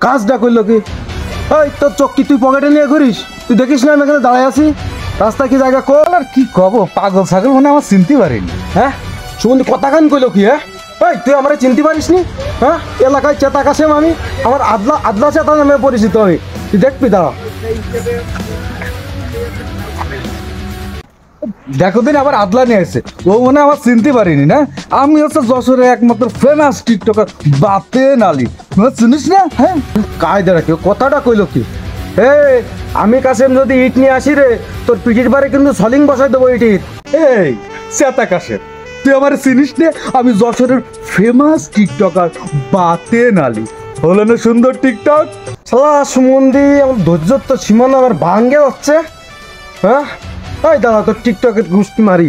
কাজটা করলো কি? এই তোর চোখ কি তুই পকেটে নিয়ে ঘুরিস? তুই দেখিস না আমি এখানে দাঁড়ায় আছি? রাস্তায় কি জায়গা কল? আর কি কব, পাগল ছাগল মানে আমার চিনতে পারিনি। হ্যাঁ সুগন্ধি কথা কান কইলো কি? হ্যাঁ এই তুই আমার চিনতে পারিস নি? হ্যাঁ এলাকায় চেতা কাছেম আমি, আমার আদলা আদলা চেতা নামে পরিচিত আমি। তুই দেখবি দাঁড়া। দেখো দিন আবার আদলা নিয়ে এসে, ও মনে আমার চিনতে পারিনি না। আমি হচ্ছে যশোরের একমাত্র ফেমাস টিকটকার বাতেন আলী, চিনিস না? হ্যাঁ কায়দা রাখি কথাটা কইলো কি? আমি কাছেম যদি ইট নিয়ে আসি রে, তোর পিঠির বারে কিন্তু সলিং বসাই দেবো ইটির। এই চেতা কাশের, তুই আমার চিনিস না? আমি যশোরের ফেমাস টিকটকার বাতেন আলী। হলো না সুন্দর টিকটক? শালা সুমন্দি আমার ধৈর্যর তো সীমানা আবার ভাঙ্গে হচ্ছে। হ্যাঁ এই দাদা তোর টিকটকের গুষ্টি মারি।